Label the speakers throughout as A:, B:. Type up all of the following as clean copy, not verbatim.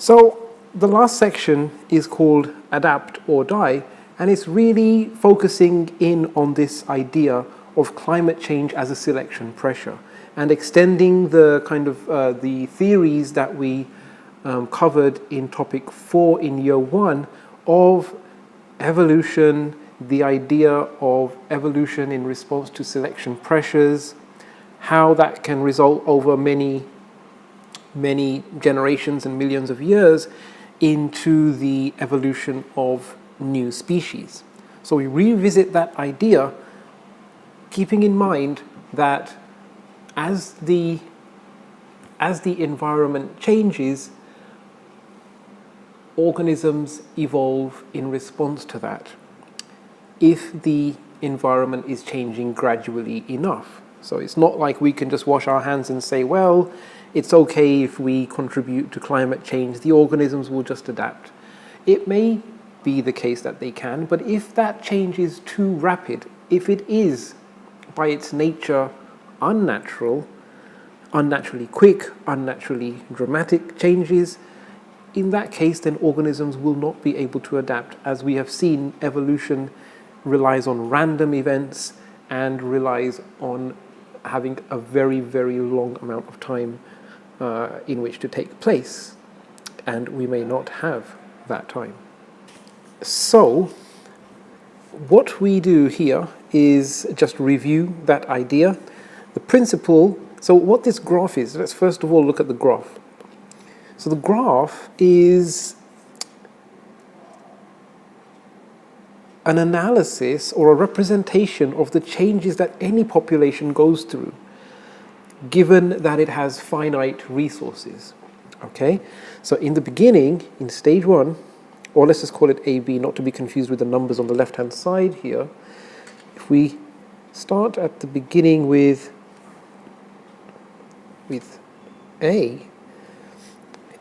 A: So the last section is called Adapt or Die, and it's really focusing in on this idea of climate change as a selection pressure and extending the kind of the theories that we covered in topic 4 in year 1 of evolution, the idea of evolution in response to selection pressures, how that can result over many generations and millions of years into the evolution of new species. So we revisit that idea, keeping in mind that as the environment changes, organisms evolve in response to that, if the environment is changing gradually enough. So it's not like we can just wash our hands and say, well, it's okay if we contribute to climate change, the organisms will just adapt. It may be the case that they can, but if that change is too rapid, if it is by its nature unnatural, unnaturally quick, unnaturally dramatic changes, in that case then organisms will not be able to adapt. As we have seen, evolution relies on random events and relies on having a very, very long amount of time in which to take place, and we may not have that time. So what we do here is just review that idea, the principle. So what this graph is, let's first of all look at the graph. So the graph is an analysis or a representation of the changes that any population goes through, given that it has finite resources. Okay, so in the beginning, in stage 1, or let's just call it AB, not to be confused with the numbers on the left-hand side here. If we start at the beginning with A,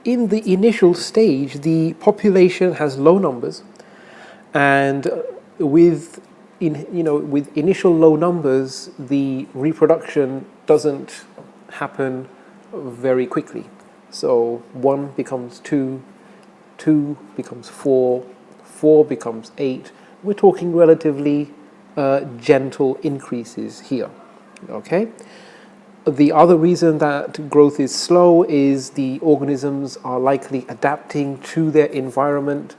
A: in the initial stage, the population has low numbers, and with initial low numbers, the reproduction doesn't happen very quickly. So 1 becomes 2, 2 becomes 4, 4 becomes 8. We're talking relatively gentle increases here. Okay. The other reason that growth is slow is the organisms are likely adapting to their environment,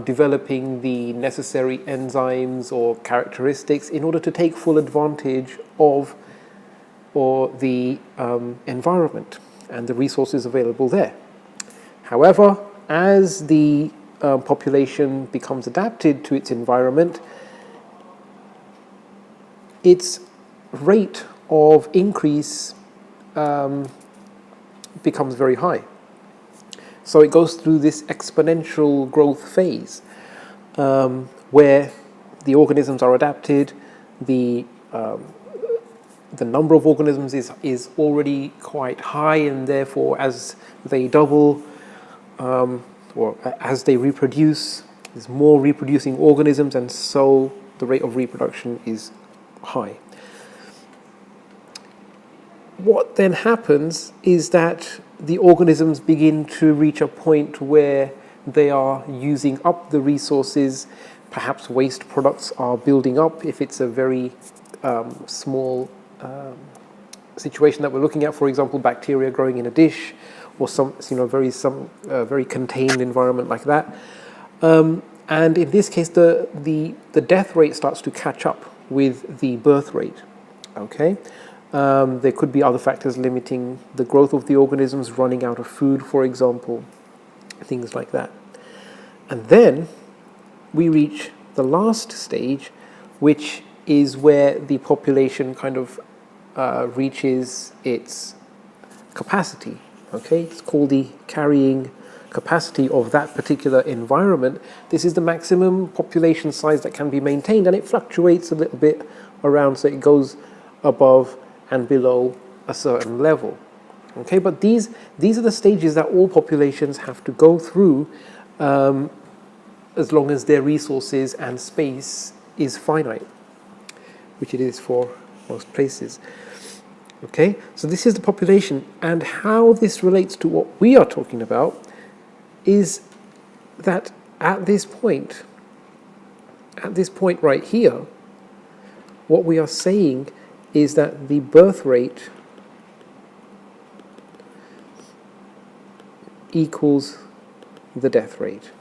A: developing the necessary enzymes or characteristics in order to take full advantage of the environment and the resources available there. However, as the population becomes adapted to its environment, its rate of increase becomes very high. So it goes through this exponential growth phase where the organisms are adapted, the number of organisms is already quite high, and therefore as they double or as they reproduce, there's more reproducing organisms, and so the rate of reproduction is high. What then happens is that the organisms begin to reach a point where they are using up the resources. Perhaps waste products are building up if it's a very small situation that we're looking at. For example, bacteria growing in a dish, or some very contained environment like that. And in this case, the death rate starts to catch up with the birth rate. Okay. There could be other factors limiting the growth of the organisms, running out of food, for example, things like that. And then we reach the last stage, which is where the population kind of reaches its capacity. Okay, it's called the carrying capacity of that particular environment. This is the maximum population size that can be maintained, and it fluctuates a little bit around, so it goes above and below a certain level. Okay, but these are the stages that all populations have to go through as long as their resources and space is finite, which it is for most places. Okay, so this is the population, and how this relates to what we are talking about is that at this point right here, what we are saying is that the birth rate equals the death rate.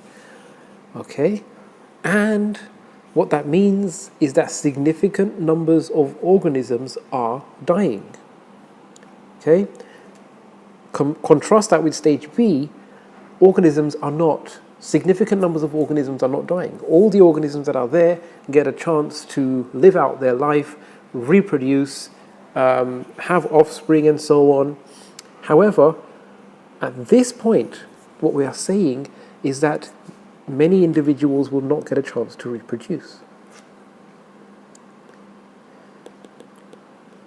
A: Okay? And what that means is that significant numbers of organisms are dying. Okay? Contrast that with stage B, significant numbers of organisms are not dying. All the organisms that are there get a chance to live out their life, reproduce, have offspring, and so on. However, at this point, what we are saying is that many individuals will not get a chance to reproduce.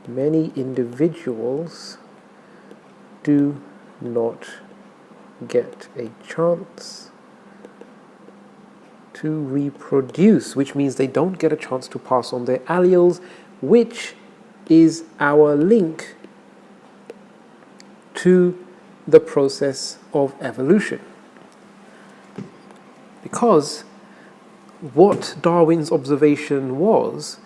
A: Many individuals do not get a chance to reproduce, which means they don't get a chance to pass on their alleles, which is our link to the process of evolution. Because what Darwin's observation was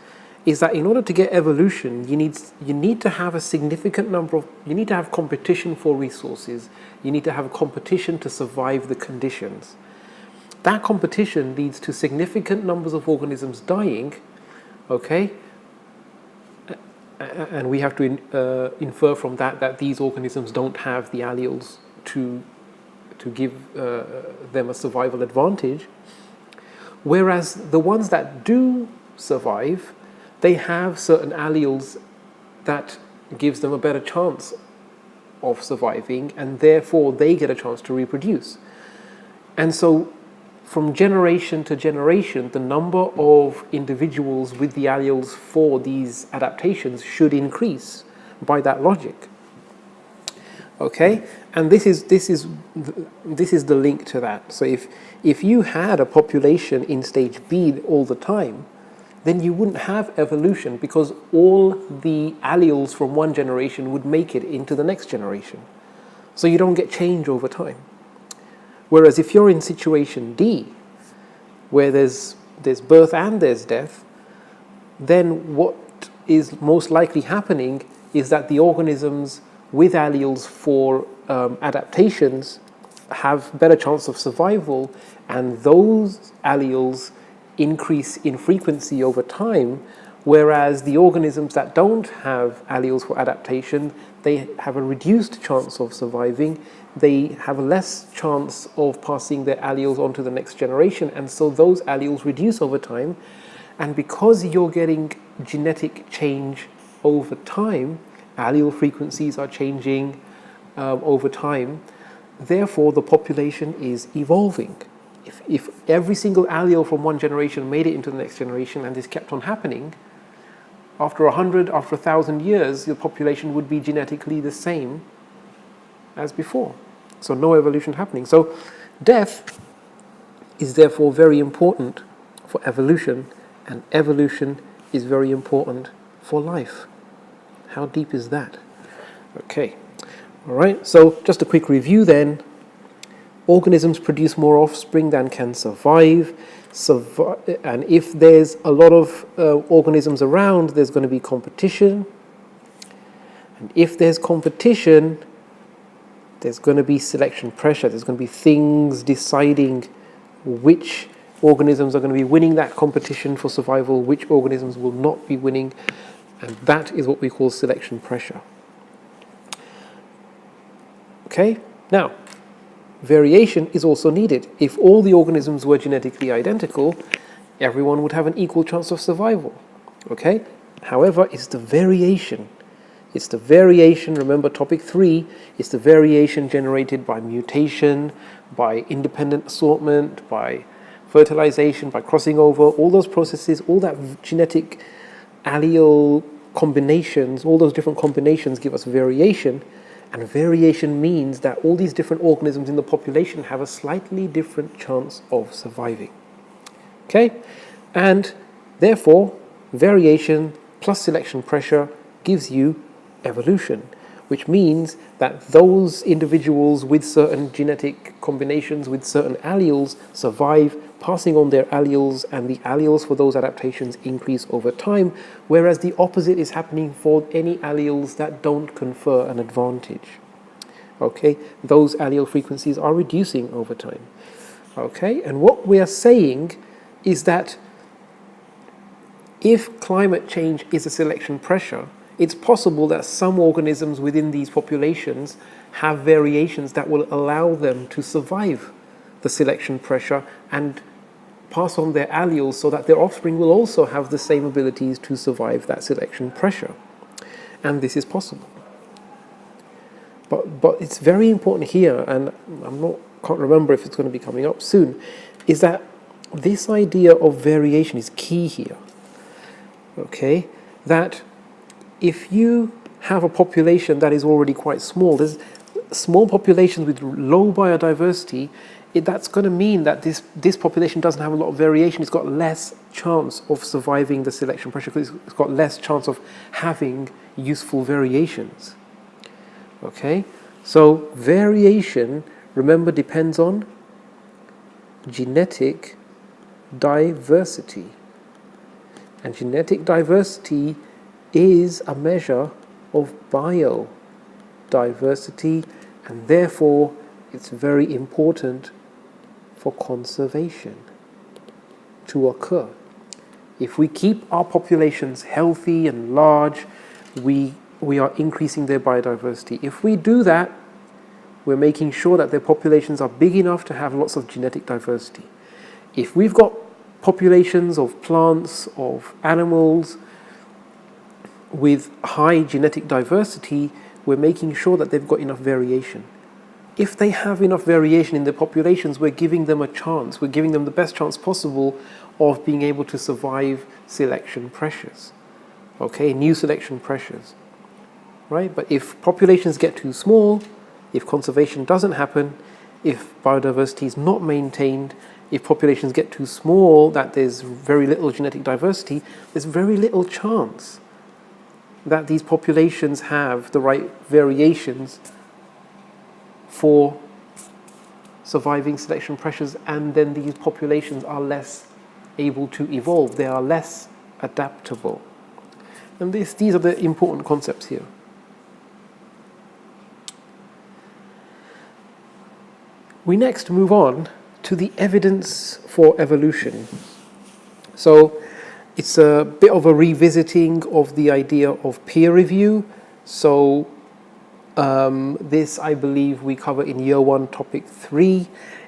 A: is that in order to get evolution, you need to have a significant number of, you need to have competition for resources, you need to have competition to survive the conditions. That competition leads to significant numbers of organisms dying, okay? And we have to infer from that these organisms don't have the alleles to give them a survival advantage. Whereas the ones that do survive, they have certain alleles that gives them a better chance of surviving, and therefore they get a chance to reproduce. And so from generation to generation, the number of individuals with the alleles for these adaptations should increase by that logic. Okay, and this is the link to that. So if you had a population in stage B all the time, then you wouldn't have evolution, because all the alleles from one generation would make it into the next generation. So you don't get change over time. Whereas if you're in situation D, where there's birth and there's death, then what is most likely happening is that the organisms with alleles for adaptations have better chance of survival, and those alleles increase in frequency over time, whereas the organisms that don't have alleles for adaptation, they have a reduced chance of surviving, they have a less chance of passing their alleles on to the next generation, and so those alleles reduce over time. And because you're getting genetic change over time, allele frequencies are changing over time, therefore the population is evolving. If every single allele from one generation made it into the next generation and this kept on happening, after 100, after 1,000 years, the population would be genetically the same as before. So no evolution happening. So death is therefore very important for evolution, and evolution is very important for life. How deep is that? Okay. All right. So just a quick review then. Organisms produce more offspring than can survive. And if there's a lot of organisms around, there's going to be competition. And if there's competition, there's going to be selection pressure. There's going to be things deciding which organisms are going to be winning that competition for survival, which organisms will not be winning. And that is what we call selection pressure. Okay? Now, variation is also needed. If all the organisms were genetically identical, everyone would have an equal chance of survival. Okay? However, it's the variation. It's the variation, remember topic 3, it's the variation generated by mutation, by independent assortment, by fertilization, by crossing over, all those processes, all that genetic allele combinations, all those different combinations give us variation. And variation means that all these different organisms in the population have a slightly different chance of surviving. Okay? And therefore, variation plus selection pressure gives you evolution. which means that those individuals with certain genetic combinations, with certain alleles, survive, passing on their alleles, and the alleles for those adaptations increase over time, whereas the opposite is happening for any alleles that don't confer an advantage. Okay, those allele frequencies are reducing over time. Okay, and what we are saying is that if climate change is a selection pressure, it's possible that some organisms within these populations have variations that will allow them to survive the selection pressure and pass on their alleles so that their offspring will also have the same abilities to survive that selection pressure. And this is possible. But it's very important here, and can't remember if it's going to be coming up soon, is that this idea of variation is key here. Okay, that if you have a population that is already quite small, there's small populations with low biodiversity, that's going to mean that this population doesn't have a lot of variation. It's got less chance of surviving the selection pressure because it's got less chance of having useful variations. Okay, so variation, remember, depends on genetic diversity. And genetic diversity is a measure of biodiversity, and therefore it's very important for conservation to occur. If we keep our populations healthy and large, we are increasing their biodiversity. If we do that, we're making sure that their populations are big enough to have lots of genetic diversity. If we've got populations of plants, of animals with high genetic diversity, we're making sure that they've got enough variation. If they have enough variation in their populations, we're giving them a chance. We're giving them the best chance possible of being able to survive selection pressures. Okay, new selection pressures. Right? But if populations get too small, if conservation doesn't happen, if biodiversity is not maintained, if populations get too small, that there's very little genetic diversity, there's very little chance that these populations have the right variations for surviving selection pressures, and then these populations are less able to evolve. They are less adaptable. And these are the important concepts here. We next move on to the evidence for evolution. So it's a bit of a revisiting of the idea of peer review. So this, I believe, we cover in year 1, topic 3.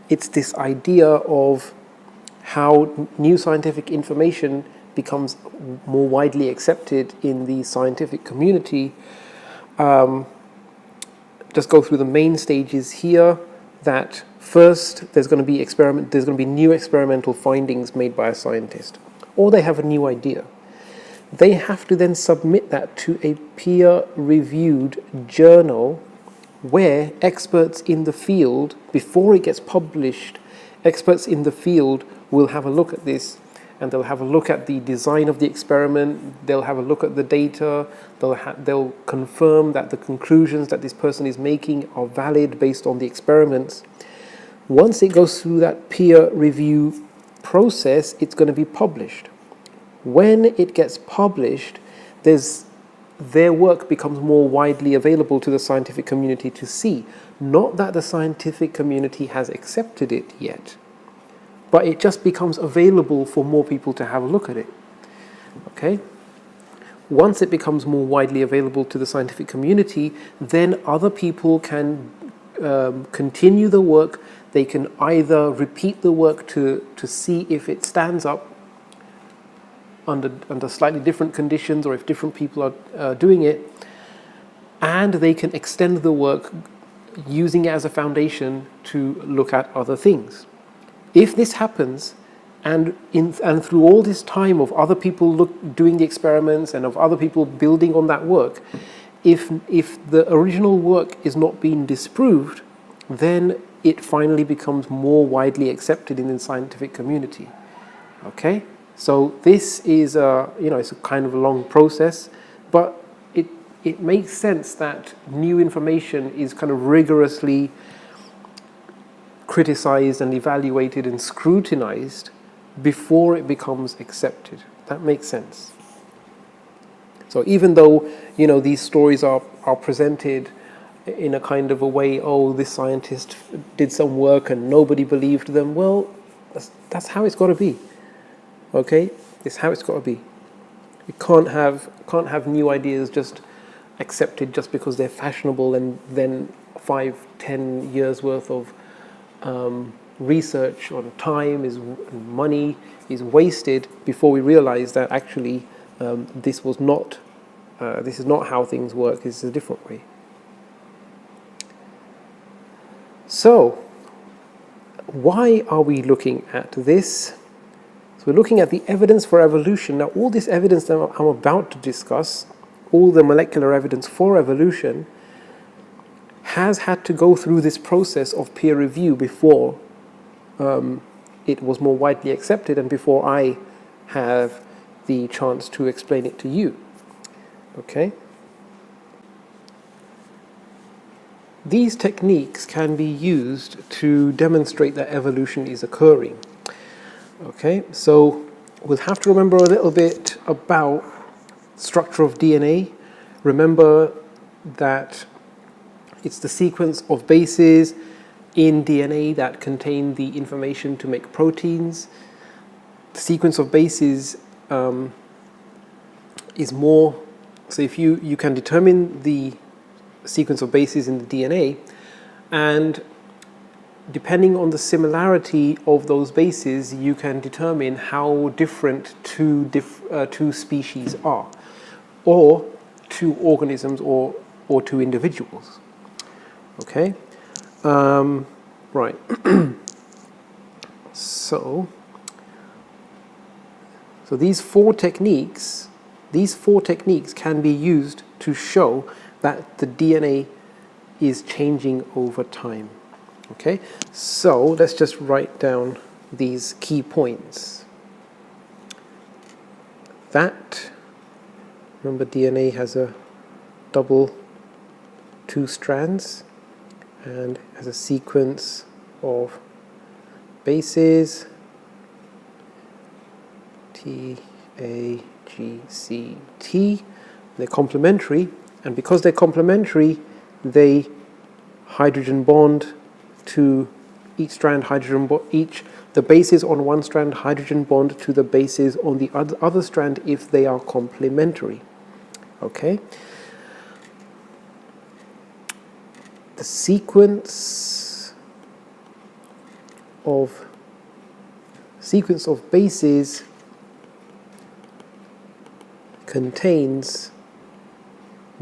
A: It's this idea of how new scientific information becomes more widely accepted in the scientific community. Just go through the main stages here. That first, there's going to be new experimental findings made by a scientist, or they have a new idea. They have to then submit that to a peer-reviewed journal where experts in the field, before it gets published, experts in the field will have a look at this, and they'll have a look at the design of the experiment, they'll have a look at the data, they'll confirm that the conclusions that this person is making are valid based on the experiments. Once it goes through that peer review process, it's going to be published. When it gets published, their work becomes more widely available to the scientific community to see. Not that the scientific community has accepted it yet, but it just becomes available for more people to have a look at it. Okay? Once it becomes more widely available to the scientific community, then other people can continue the work. They can either repeat the work to see if it stands up under slightly different conditions, or if different people are doing it, and they can extend the work using it as a foundation to look at other things. If this happens, and through all this time of other people doing the experiments and of other people building on that work, if the original work is not being disproved, then it finally becomes more widely accepted in the scientific community. Okay, so this is it's a kind of a long process, but it makes sense that new information is kind of rigorously criticized and evaluated and scrutinized before it becomes accepted. That makes sense. So even though, these stories are presented in a kind of a way, oh, this scientist did some work and nobody believed them, well, that's how it's got to be. Okay? It's how it's got to be. You can't have new ideas just accepted just because they're fashionable, and then 5-10 years worth of research on time money is wasted before we realize that actually this is not how things work. This is a different way. So why are we looking at this? So we're looking at the evidence for evolution. Now, all this evidence that I'm about to discuss, all the molecular evidence for evolution, has had to go through this process of peer review before it was more widely accepted and before I have the chance to explain it to you. Okay? These techniques can be used to demonstrate that evolution is occurring. Okay, so we'll have to remember a little bit about structure of DNA. Remember that it's the sequence of bases in DNA that contain the information to make proteins. The sequence of bases is more, so if you can determine the sequence of bases in the DNA, and depending on the similarity of those bases, you can determine how different two species are, or two organisms, or two individuals. Okay, right. So these four techniques can be used to show that the DNA is changing over time. Okay, so let's just write down these key points. Remember, DNA has a double 2 strands and has a sequence of bases T, A, G, C, T. They're complementary, and because they're complementary, they hydrogen bond to each strand, the bases on one strand hydrogen bond to the bases on the other strand if they are complementary. Okay? The sequence of bases contains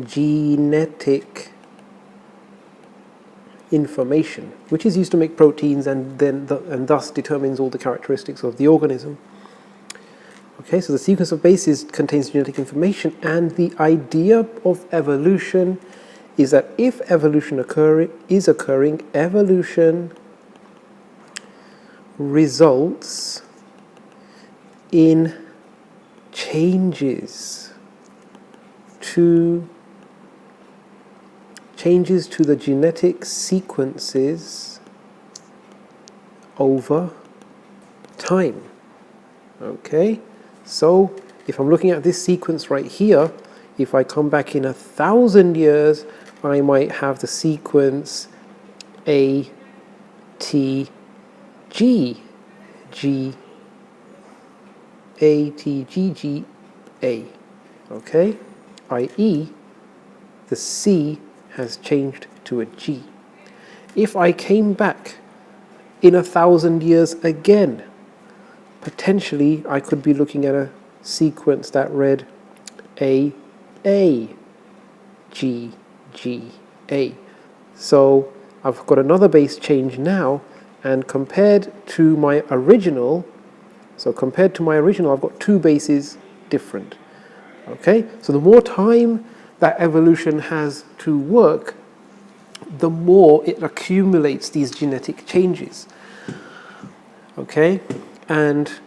A: genetic information, which is used to make proteins and thus determines all the characteristics of the organism. Okay, so the sequence of bases contains genetic information, and the idea of evolution is that if evolution is occurring, evolution results in changes to the genetic sequences over time. Okay, so if I'm looking at this sequence right here, if I come back in 1,000 years, I might have the sequence A, T, G, G, A, T, G, G, A. Okay, i.e. the C has changed to a G. If I came back in 1,000 years again, potentially I could be looking at a sequence that read A, G, G, A. So I've got another base change now, and compared to my original, I've got 2 bases different. Okay, so the more time that evolution has to work, the more it accumulates these genetic changes. Okay, and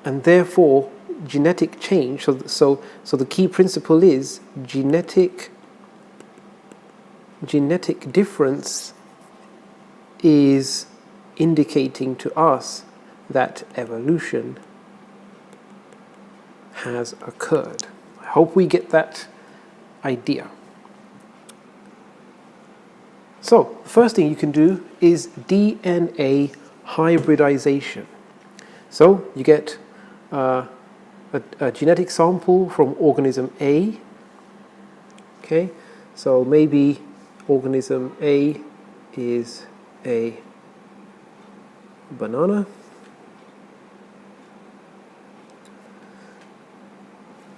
A: therefore genetic change. So the key principle is genetic genetic difference is indicating to us that evolution has occurred. I hope we get that idea. So, the first thing you can do is DNA hybridization. So, you get a genetic sample from organism A. Okay, so maybe organism A is a banana.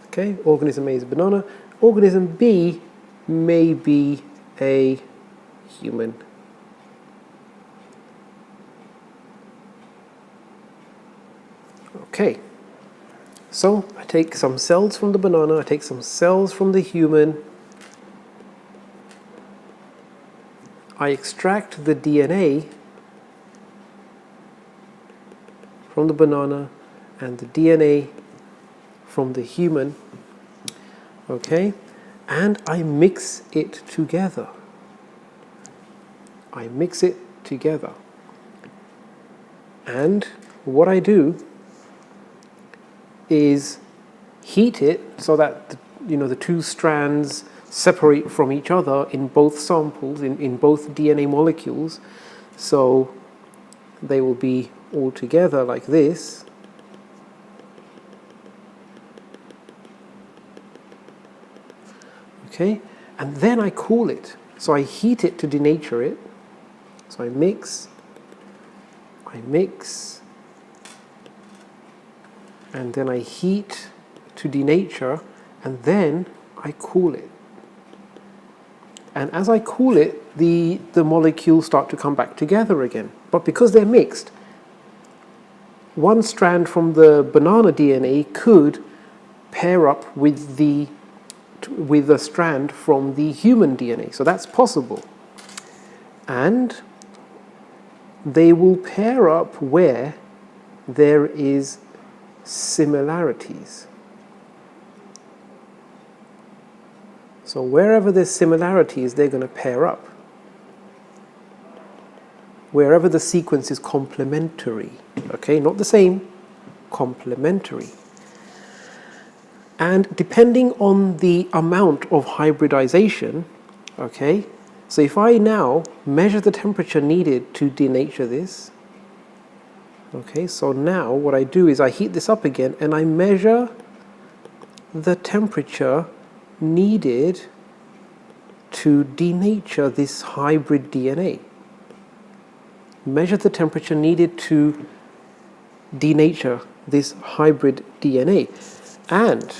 A: Okay, organism A is a banana. Organism B may be a human. Okay, so I take some cells from the banana, I take some cells from the human, I extract the DNA from the banana and the DNA from the human, okay, and I mix it together. I mix it together. And what I do is heat it so that the two strands separate from each other in both samples, in both DNA molecules. So they will be all together like this. Okay, and then I cool it. So I heat it to denature it. So I mix, and then I heat to denature, and then I cool it. And as I cool it, the molecules start to come back together again. But because they're mixed, one strand from the banana DNA could pair up with a strand from the human DNA. So that's possible. And they will pair up where there is similarities. So wherever there's similarities, they're going to pair up. Wherever the sequence is complementary, okay, not the same, complementary. And depending on the amount of hybridization, okay, so if I now measure the temperature needed to denature this, okay, so now what I do is I heat this up again and I measure the temperature needed to denature this hybrid DNA. Measure the temperature needed to denature this hybrid DNA. And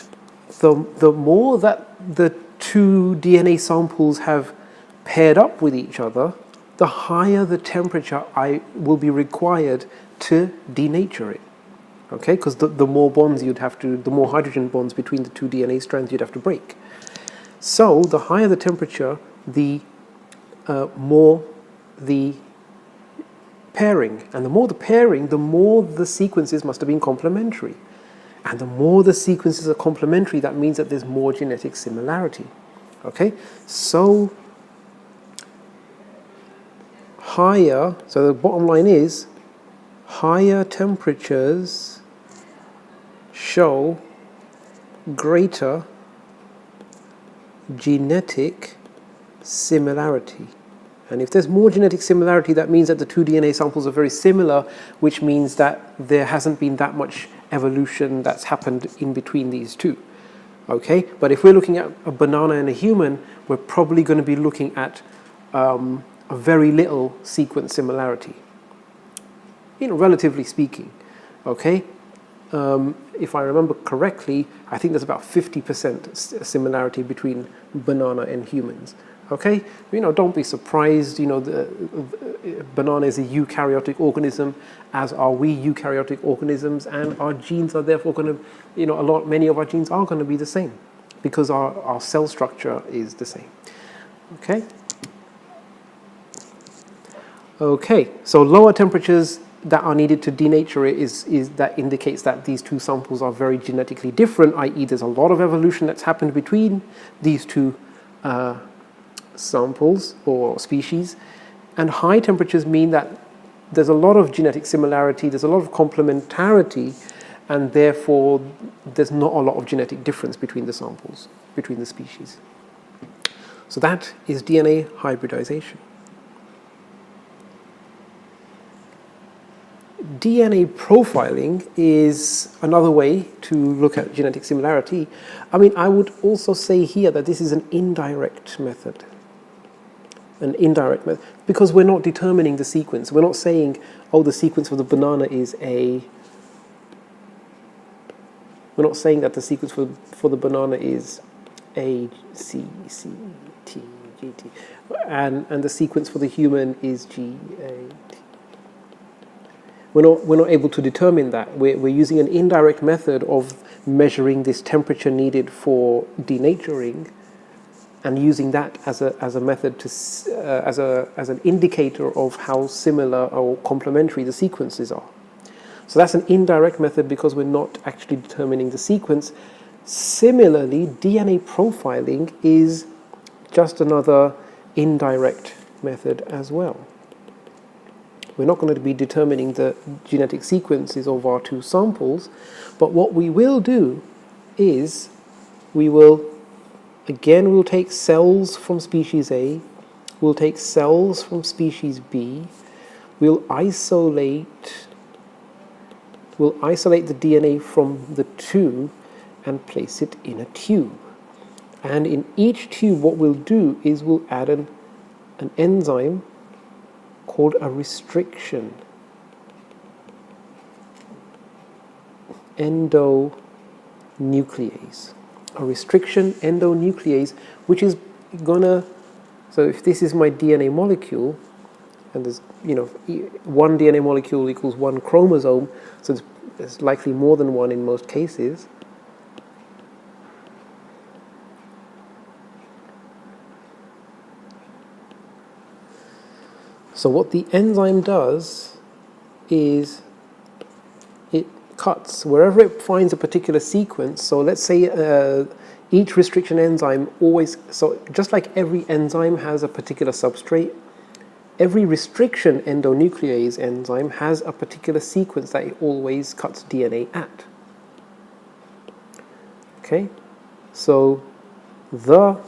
A: the more that the two DNA samples have paired up with each other, the higher the temperature will be required to denature it. Okay, because the more bonds the more hydrogen bonds between the two DNA strands you'd have to break. So the higher the temperature, the more the pairing. And the more the pairing, the more the sequences must have been complementary. And the more the sequences are complementary, that means that there's more genetic similarity. Okay, so so the bottom line is, higher temperatures show greater genetic similarity. And if there's more genetic similarity, that means that the two DNA samples are very similar, which means that there hasn't been that much evolution that's happened in between these two. Okay, but if we're looking at a banana and a human, we're probably going to be looking at a very little sequence similarity, relatively speaking. Okay, if I remember correctly, I think there's about 50% similarity between banana and humans. Okay, don't be surprised. The banana is a eukaryotic organism, as are we eukaryotic organisms, and our genes are therefore going to, many of our genes are going to be the same, because our cell structure is the same. Okay. Okay, so lower temperatures that are needed to denature it is that indicates that these two samples are very genetically different, i.e. there's a lot of evolution that's happened between these two samples or species, and high temperatures mean that there's a lot of genetic similarity, there's a lot of complementarity, and therefore there's not a lot of genetic difference between the samples, between the species. So that is DNA hybridization. DNA profiling is another way to look at genetic similarity. I mean, I would also say here that this is an indirect method. An indirect method, because we're not determining the sequence. We're not saying, oh, the sequence for the banana is A. We're not saying that the sequence for the banana is A, C, C, T, G, T. And the sequence for the human is G, A, T. We're not able to determine that. We're using an indirect method of measuring this temperature needed for denaturing, and using that as a method to as an indicator of how similar or complementary the sequences are. So that's an indirect method because we're not actually determining the sequence. Similarly, DNA profiling is just another indirect method as well. We're not going to be determining the genetic sequences of our two samples, but what we will do is we'll take cells from species A, we'll take cells from species B, we'll isolate the DNA from the two and place it in a tube. And in each tube, what we'll do is we'll add an enzyme called a restriction endonuclease. A restriction endonuclease, which is gonna, so if this is my DNA molecule, and there's, one DNA molecule equals one chromosome, so there's likely more than one in most cases. So what the enzyme does is it cuts wherever it finds a particular sequence. So let's say each restriction enzyme so just like every enzyme has a particular substrate, every restriction endonuclease enzyme has a particular sequence that it always cuts DNA at. Okay, so the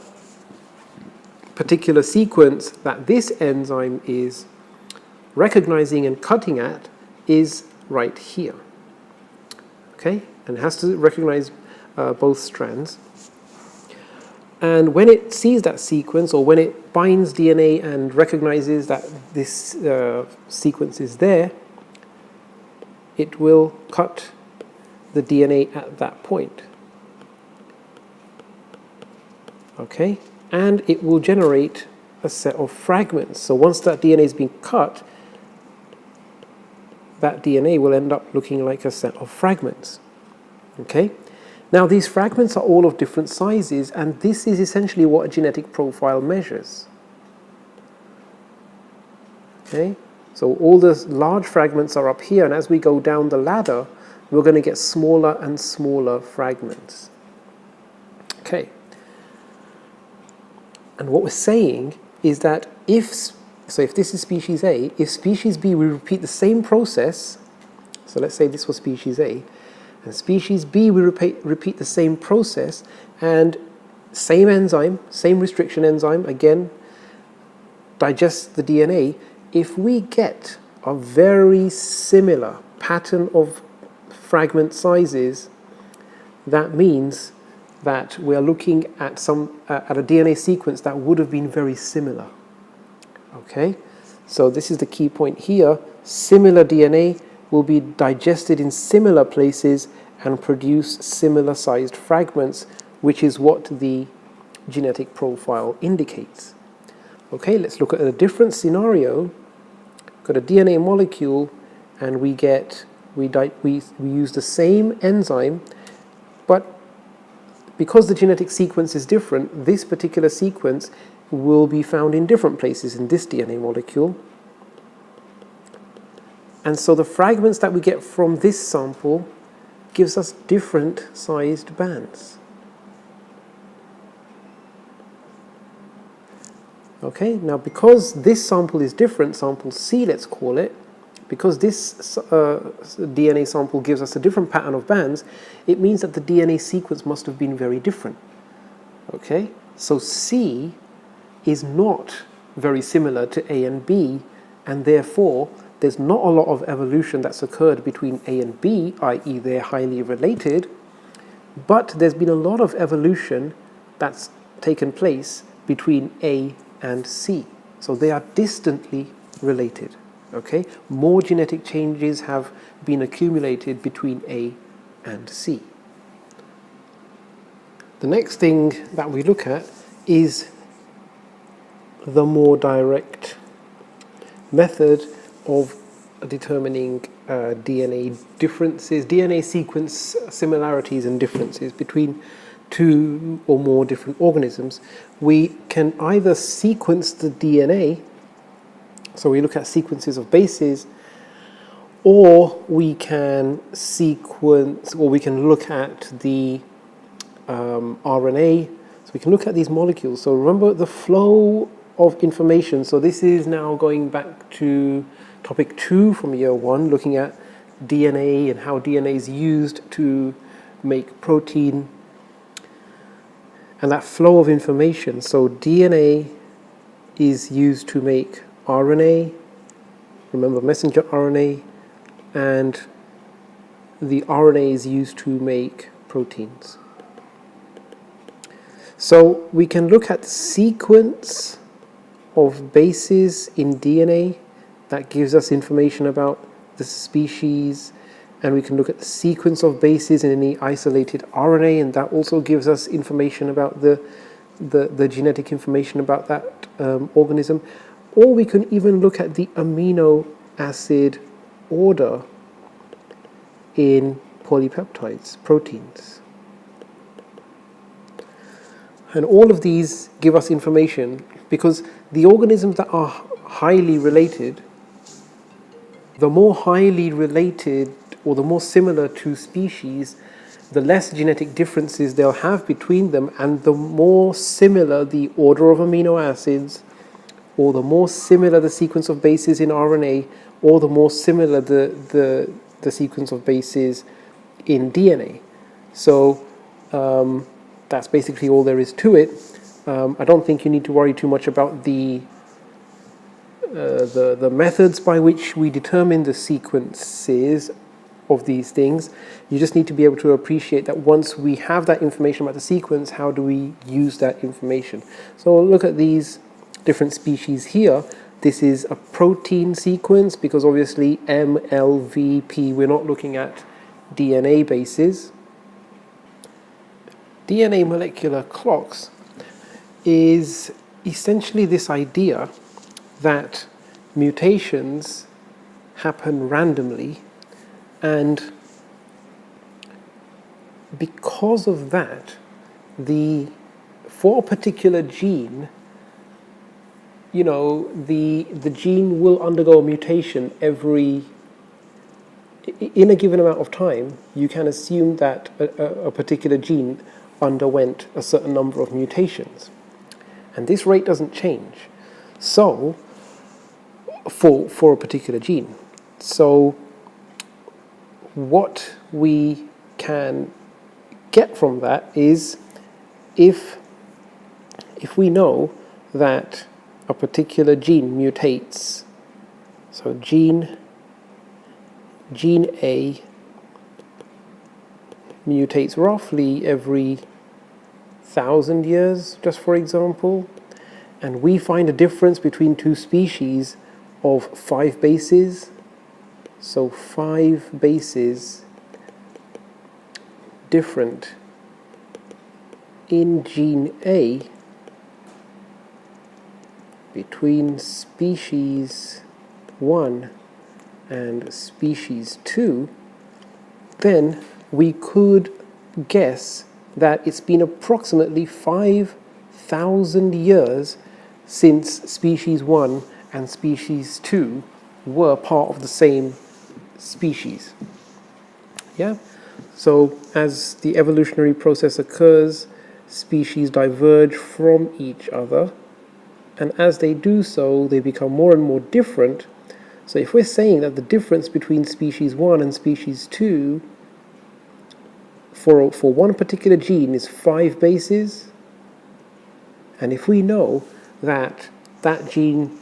A: particular sequence that this enzyme is recognizing and cutting at is right here. Okay, and it has to recognize both strands. And when it sees that sequence, or when it binds DNA and recognizes that this sequence is there, it will cut the DNA at that point. Okay, and it will generate a set of fragments. So once that DNA is being cut, that DNA will end up looking like a set of fragments. Okay? Now these fragments are all of different sizes, and this is essentially what a genetic profile measures. Okay? So all the large fragments are up here, and as we go down the ladder, we're going to get smaller and smaller fragments. Okay. And what we're saying is that if this is species A, if species B will repeat the same process, so let's say this was species A, and species B will repeat the same process, and same enzyme, same restriction enzyme, again, digest the DNA, if we get a very similar pattern of fragment sizes, that means that we are looking at a DNA sequence that would have been very similar. Okay, so this is the key point here. Similar DNA will be digested in similar places and produce similar sized fragments, which is what the genetic profile indicates. Okay, let's look at a different scenario. Got a DNA molecule, and we use the same enzyme, but because the genetic sequence is different, this particular sequence will be found in different places in this DNA molecule. And so the fragments that we get from this sample gives us different sized bands. Okay, now because this sample is different, sample C let's call it, because this DNA sample gives us a different pattern of bands, it means that the DNA sequence must have been very different. Okay, so C is not very similar to A and B, and therefore there's not a lot of evolution that's occurred between A and B, i.e. they're highly related, but there's been a lot of evolution that's taken place between A and C. So they are distantly related. Okay, more genetic changes have been accumulated between A and C. The next thing that we look at is the more direct method of determining DNA differences, DNA sequence similarities and differences between two or more different organisms. We can either sequence the DNA, so we look at sequences of bases, or we can sequence, or we can look at the RNA. So we can look at these molecules. So remember the flow of information. So this is now going back to topic 2 from year 1, looking at DNA and how DNA is used to make protein and that flow of information. So DNA is used to make RNA, remember messenger RNA, and the RNA is used to make proteins. So we can look at the sequence of bases in DNA that gives us information about the species, and we can look at the sequence of bases in any isolated RNA, and that also gives us information about the genetic information about that organism. Or we can even look at the amino acid order in polypeptides, proteins. And all of these give us information because the organisms that are highly related, the more highly related or the more similar to species, the less genetic differences they'll have between them, and the more similar the order of amino acids, or the more similar the sequence of bases in RNA, or the more similar the sequence of bases in DNA. So that's basically all there is to it. I don't think you need to worry too much about the methods by which we determine the sequences of these things. You just need to be able to appreciate that once we have that information about the sequence, how do we use that information? So we'll look at these different species here. This is a protein sequence because obviously M, L, V, P, we're not looking at DNA bases. DNA molecular clocks is essentially this idea that mutations happen randomly, and because of that, for a particular gene, the gene will undergo a mutation in a given amount of time. You can assume that a particular gene underwent a certain number of mutations, and this rate doesn't change. So, for a particular gene, so what we can get from that is if we know that a particular gene mutates, so gene A mutates roughly every 1,000 years, just for example, and we find a difference between two species of 5 bases. So 5 bases different in gene A between species 1 and species 2, then we could guess that it's been approximately 5,000 years since species 1 and species 2 were part of the same species. Yeah? So as the evolutionary process occurs, species diverge from each other, and as they do so, they become more and more different. So if we're saying that the difference between species 1 and species 2 for one particular gene is 5 bases, and if we know that that gene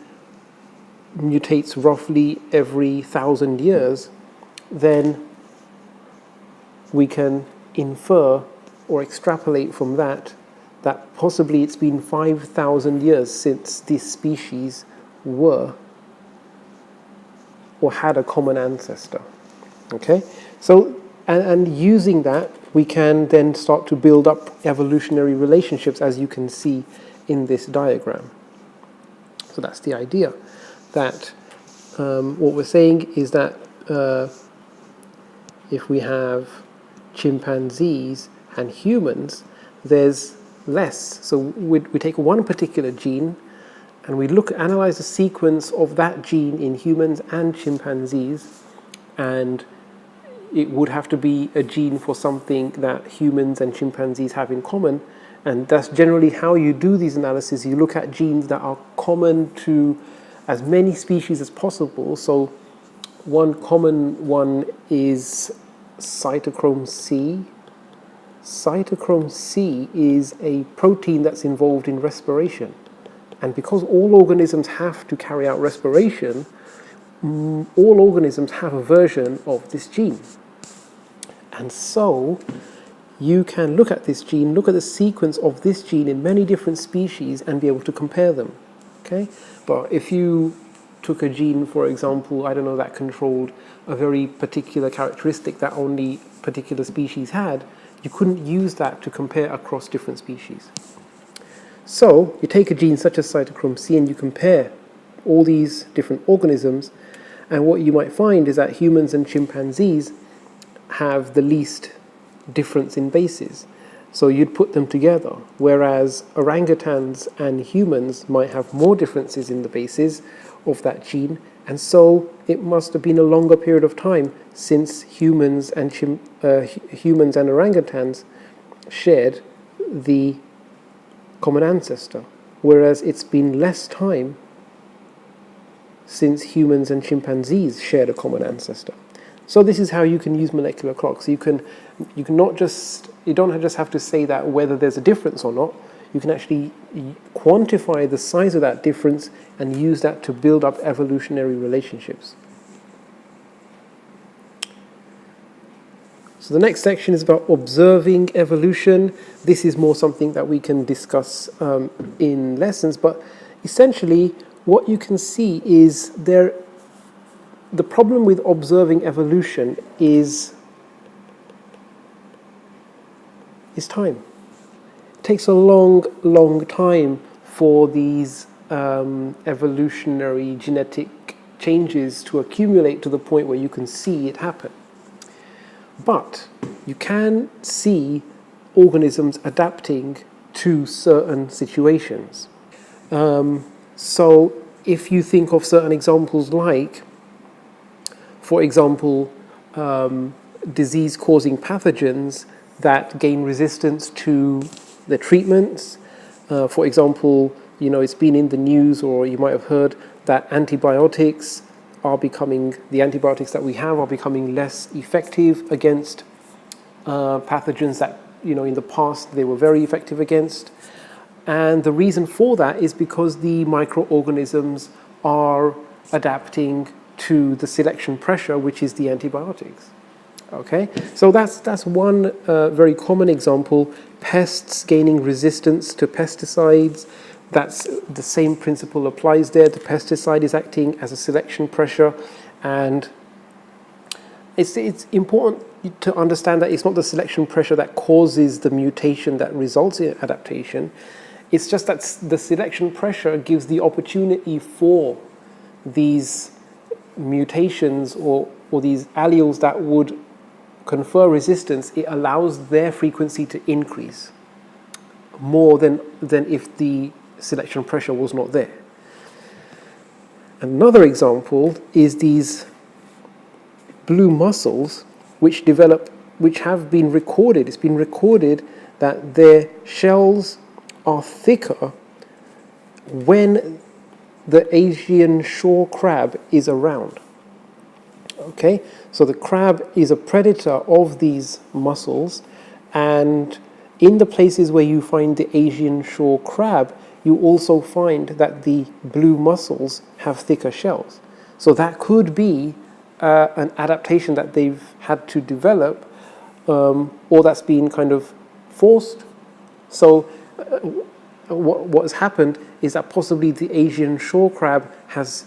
A: mutates roughly every 1,000 years, then we can infer or extrapolate from that possibly it's been 5,000 years since this species were or had a common ancestor. Okay, so and using that, we can then start to build up evolutionary relationships, as you can see in this diagram. So that's the idea, that what we're saying is that if we have chimpanzees and humans, there's less. So we take one particular gene and we analyze the sequence of that gene in humans and chimpanzees, and it would have to be a gene for something that humans and chimpanzees have in common. And that's generally how you do these analyses. You look at genes that are common to as many species as possible. So one common one is cytochrome C. Cytochrome C is a protein that's involved in respiration. And because all organisms have to carry out respiration, all organisms have a version of this gene. And so you can look at this gene, look at the sequence of this gene in many different species and be able to compare them. Okay? But if you took a gene, for example, I don't know, that controlled a very particular characteristic that only particular species had, you couldn't use that to compare across different species. So you take a gene such as cytochrome C and you compare all these different organisms, and what you might find is that humans and chimpanzees have the least difference in bases. So you'd put them together, whereas orangutans and humans might have more differences in the bases of that gene, and so it must have been a longer period of time since humans and orangutans shared the common ancestor, whereas it's been less time since humans and chimpanzees shared a common ancestor. So this is how you can use molecular clocks. You don't just have to say that whether there's a difference or not. You can actually quantify the size of that difference and use that to build up evolutionary relationships. So the next section is about observing evolution. This is more something that we can discuss in lessons, but essentially what you can see is the problem with observing evolution is time. It takes a long time for these evolutionary genetic changes to accumulate to the point where you can see it happen. But you can see organisms adapting to certain situations. So if you think of certain examples like, for example, disease-causing pathogens that gain resistance to the treatments. For example, it's been in the news, or you might have heard that the antibiotics that we have are becoming less effective against pathogens that, in the past they were very effective against. And the reason for that is because the microorganisms are adapting to the selection pressure, which is the antibiotics. Okay, so that's one very common example. Pests gaining resistance to pesticides. That's the same principle applies there. The pesticide is acting as a selection pressure, and it's important to understand that it's not the selection pressure that causes the mutation that results in adaptation. It's just that the selection pressure gives the opportunity for these mutations or these alleles that would confer resistance. It allows their frequency to increase more than if the selection pressure was not there. Another example is these blue mussels which have been recorded. It's been recorded that their shells are thicker when the Asian shore crab is around. Okay, so the crab is a predator of these mussels, and in the places where you find the Asian shore crab, you also find that the blue mussels have thicker shells. So that could be an adaptation that they've had to develop, or that's been kind of forced. So what has happened is that possibly the Asian shore crab has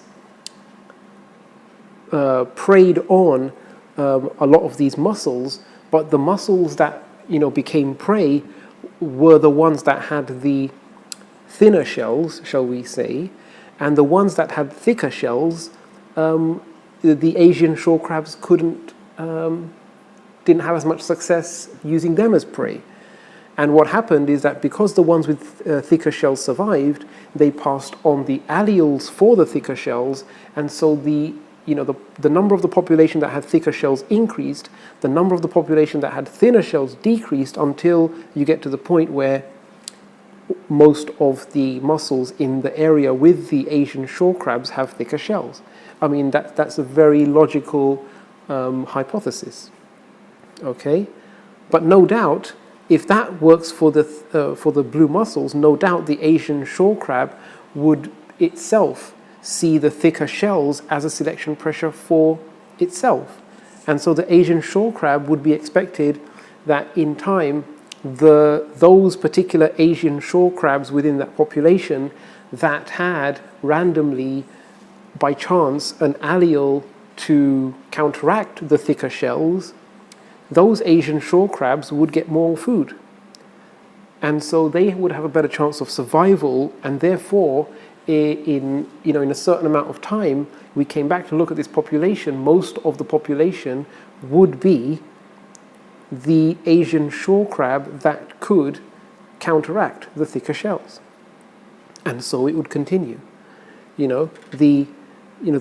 A: preyed on a lot of these mussels, but the mussels that became prey were the ones that had the thinner shells, shall we say, and the ones that had thicker shells, the Asian shore crabs didn't have as much success using them as prey. And what happened is that because the ones with thicker shells survived, they passed on the alleles for the thicker shells, and so the number of the population that had thicker shells increased, the number of the population that had thinner shells decreased, until you get to the point where most of the mussels in the area with the Asian shore crabs have thicker shells. I mean, that's a very logical hypothesis. Okay, but no doubt, if that works for the blue mussels, no doubt the Asian shore crab would itself see the thicker shells as a selection pressure for itself. And so the Asian shore crab would be expected that in time, those particular Asian shore crabs within that population that had randomly, by chance, an allele to counteract the thicker shells, those Asian shore crabs would get more food. And so they would have a better chance of survival, and therefore, in a certain amount of time, we came back to look at this population. Most of the population would be the Asian shore crab that could counteract the thicker shells, and so it would continue. The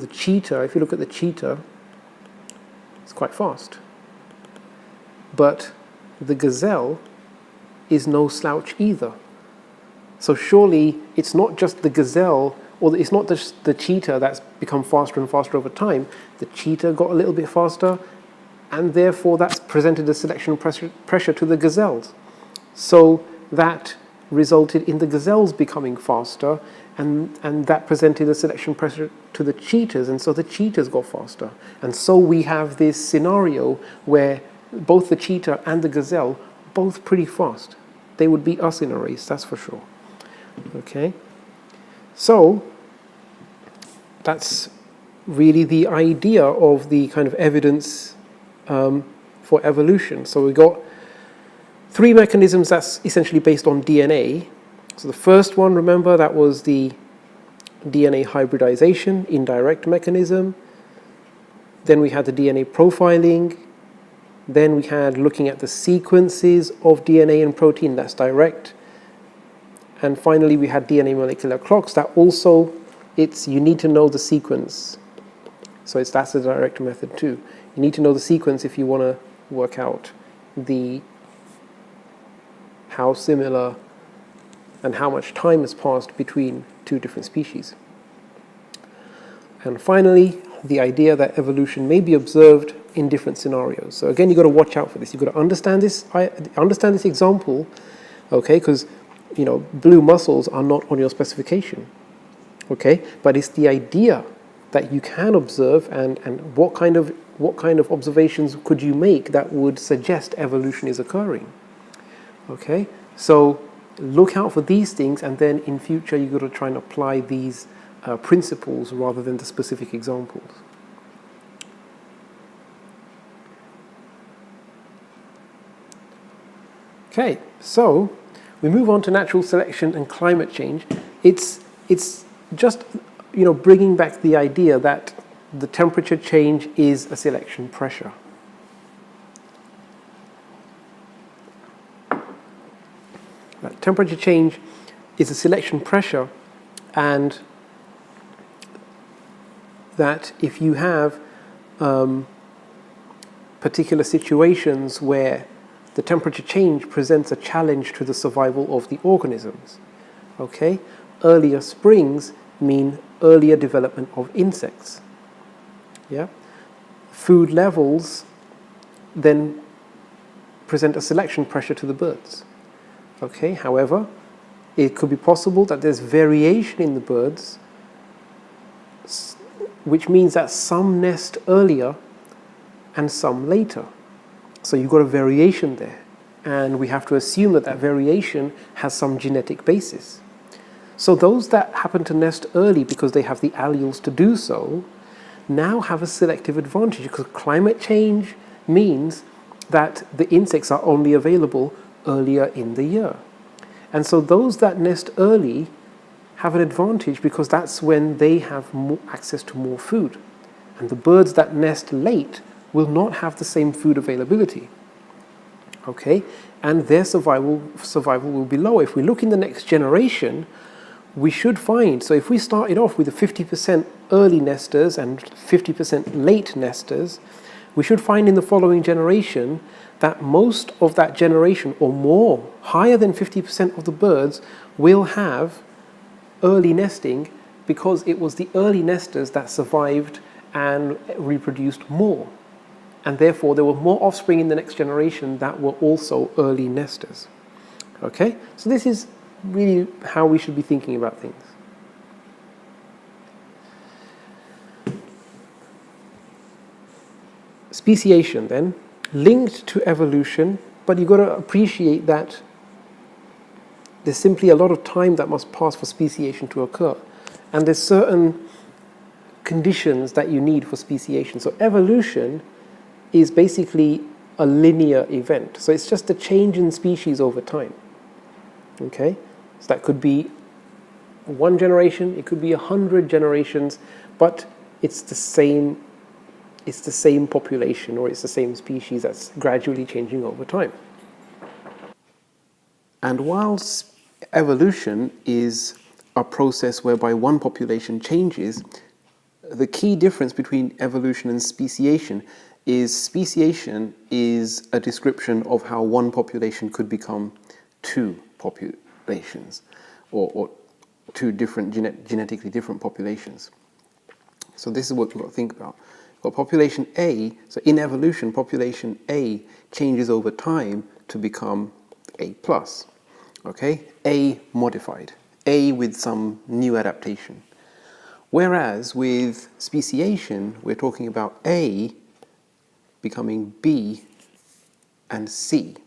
A: cheetah. If you look at the cheetah, it's quite fast, but the gazelle is no slouch either. So surely it's not just the gazelle, or it's not just the cheetah that's become faster and faster over time. The cheetah got a little bit faster, and therefore that's presented a selection pressure to the gazelles. So that resulted in the gazelles becoming faster, and that presented a selection pressure to the cheetahs, and so the cheetahs got faster. And so we have this scenario where both the cheetah and the gazelle, both pretty fast. They would beat us in a race, that's for sure. Okay, so that's really the idea of the kind of evidence for evolution. So we got three mechanisms that's essentially based on DNA. So the first one, remember, that was the DNA hybridization, indirect mechanism. Then we had the DNA profiling. Then we had looking at the sequences of DNA and protein, that's direct. And finally, we had DNA molecular clocks. That also, you need to know the sequence. So that's a direct method too. You need to know the sequence if you want to work out how similar and how much time has passed between two different species. And finally, the idea that evolution may be observed in different scenarios. So again, you've got to watch out for this. You've got to understand this example, okay, because blue mussels are not on your specification, okay? But it's the idea that you can observe, and what kind of observations could you make that would suggest evolution is occurring, okay? So look out for these things, and then in future you've got to try and apply these principles rather than the specific examples. Okay, so we move on to natural selection and climate change. It's just bringing back the idea that the temperature change is a selection pressure. That temperature change is a selection pressure, and that if you have particular situations where the temperature change presents a challenge to the survival of the organisms, okay? earlier springs mean earlier development of insects. Yeah? Food levels then present a selection pressure to the birds. Okay, however, it could be possible that there's variation in the birds, which means that some nest earlier and some later. So you've got a variation there, and we have to assume that that variation has some genetic basis. So those that happen to nest early because they have the alleles to do so now have a selective advantage, because climate change means that the insects are only available earlier in the year. And so those that nest early have an advantage because that's when they have more access to more food. And the birds that nest late will not have the same food availability. Okay? And their survival will be lower. If we look in the next generation, we should find, so if we started off with the 50% early nesters and 50% late nesters, we should find in the following generation that most of that generation or more, higher than 50% of the birds, will have early nesting, because it was the early nesters that survived and reproduced more. And therefore there were more offspring in the next generation that were also early nesters. Okay? So this is really how we should be thinking about things. Speciation then, linked to evolution, but you've got to appreciate that there's simply a lot of time that must pass for speciation to occur. And there's certain conditions that you need for speciation. So evolution is basically a linear event. So it's just a change in species over time. Okay? So that could be one generation, it could be 100 generations, but it's the same population, or it's the same species that's gradually changing over time. And whilst evolution is a process whereby one population changes, the key difference between evolution and speciation is a description of how one population could become two populations, or two different genetically different populations. So this is what we've got to think about. But population A, so in evolution, population A changes over time to become A plus. Okay? A modified. A with some new adaptation. Whereas with speciation, we're talking about A becoming B and C.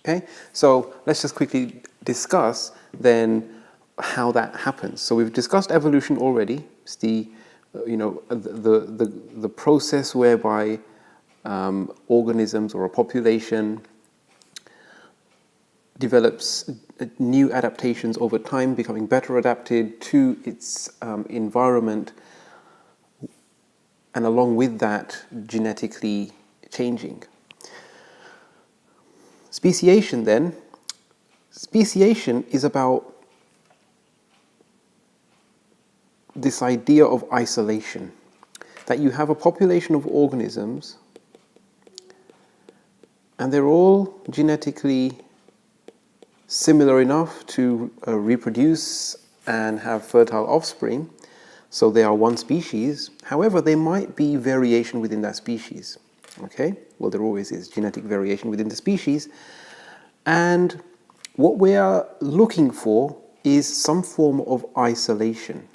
A: Okay? So let's just quickly discuss then how that happens. So we've discussed evolution already. It's the process whereby organisms or a population develops new adaptations over time, becoming better adapted to its environment, and along with that, genetically changing. Speciation then. Speciation is about this idea of isolation, that you have a population of organisms and they're all genetically similar enough to reproduce and have fertile offspring, so they are one species. However, there might be variation within that species. Okay? Well, there always is genetic variation within the species, and what we are looking for is some form of isolation.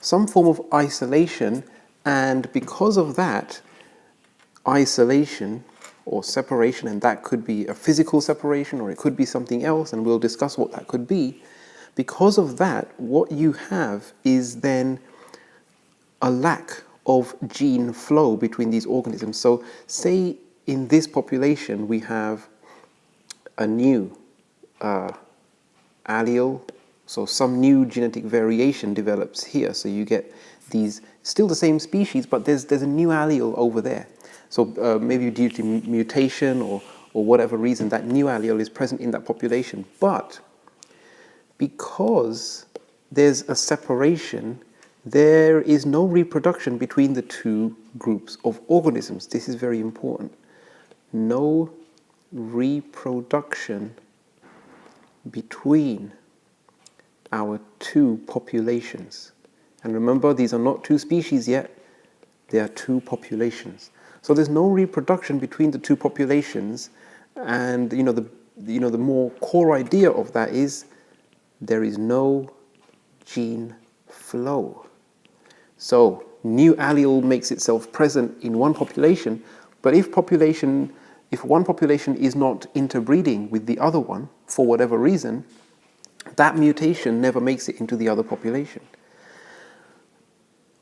A: Some form of isolation, and because of that isolation or separation, and that could be a physical separation or it could be something else, and we'll discuss what that could be. Because of that, what you have is then a lack of gene flow between these organisms. So say in this population we have a new allele, so some new genetic variation develops here. So you get these, still the same species, but there's a new allele over there. So maybe due to mutation or whatever reason, that new allele is present in that population. But because there's a separation, there is no reproduction between the two groups of organisms. This is very important. No reproduction between our two populations. And remember, these are not two species yet, they are two populations. So there's no reproduction between the two populations, and the more core idea of that is there is no gene flow. So new allele makes itself present in one population, but if one population is not interbreeding with the other one for whatever reason, that mutation never makes it into the other population.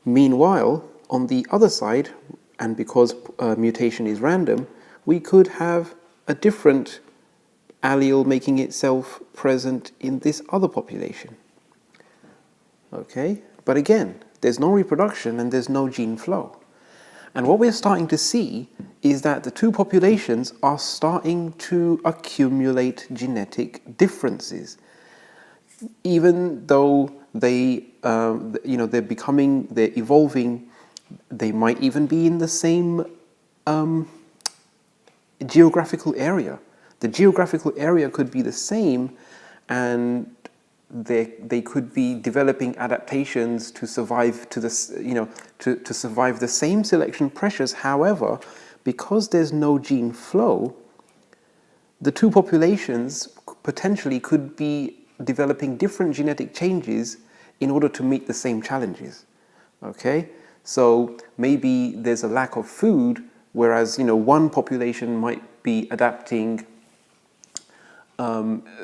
A: Meanwhile, on the other side, and because mutation is random, we could have a different allele making itself present in this other population. Okay? But again, there's no reproduction and there's no gene flow. And what we're starting to see is that the two populations are starting to accumulate genetic differences. Even though they're evolving, they might even be in the same geographical area. The geographical area could be the same, and they could be developing adaptations to survive to survive the same selection pressures. However, because there's no gene flow, the two populations potentially could be developing different genetic changes in order to meet the same challenges. Okay? So maybe there's a lack of food, whereas one population might be adapting.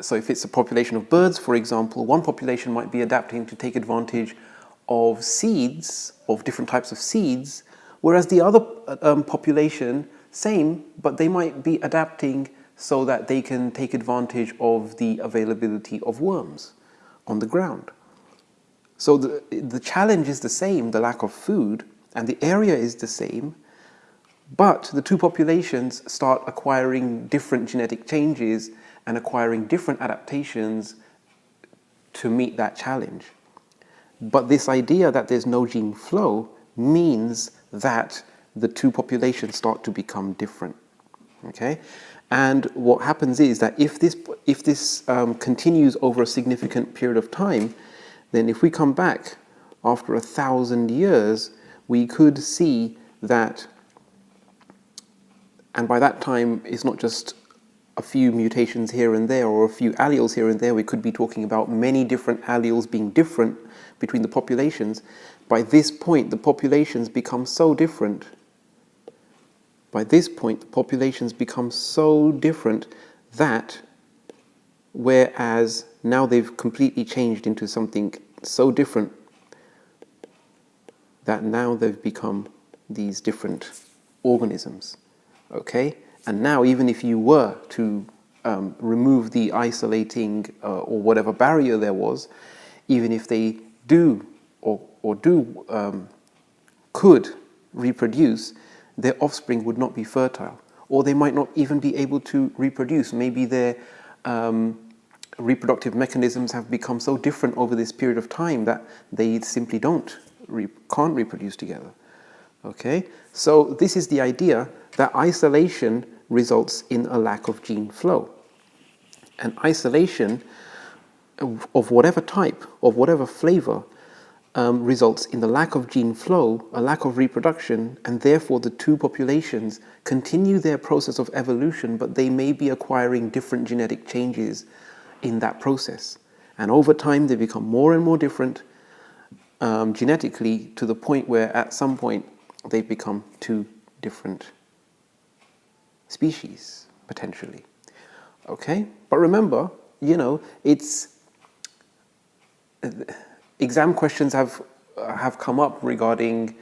A: So if it's a population of birds, for example, one population might be adapting to take advantage of seeds, of different types of seeds, whereas the other population, same, but they might be adapting so that they can take advantage of the availability of worms on the ground. So the challenge is the same, the lack of food, and the area is the same, but the two populations start acquiring different genetic changes and acquiring different adaptations to meet that challenge. But this idea that there's no gene flow means that the two populations start to become different. Okay? And what happens is that if this continues over a significant period of time, then if we come back after 1,000 years, we could see that, and by that time it's not just a few mutations here and there or a few alleles here and there, we could be talking about many different alleles being different between the populations. By this point, the populations become so different. By this point, the populations become so different that, whereas now they've completely changed into something so different, that now they've become these different organisms. Okay? And now, even if you were to remove the isolating or whatever barrier there was, even if they could reproduce, their offspring would not be fertile, or they might not even be able to reproduce. Maybe their reproductive mechanisms have become so different over this period of time that they simply can't reproduce together. Okay, so this is the idea that isolation results in a lack of gene flow. And isolation of whatever type, of whatever flavor, results in the lack of gene flow, a lack of reproduction, and therefore the two populations continue their process of evolution, but they may be acquiring different genetic changes in that process. And over time they become more and more different genetically, to the point where at some point they become two different species, potentially. Okay? But remember, exam questions have come up regarding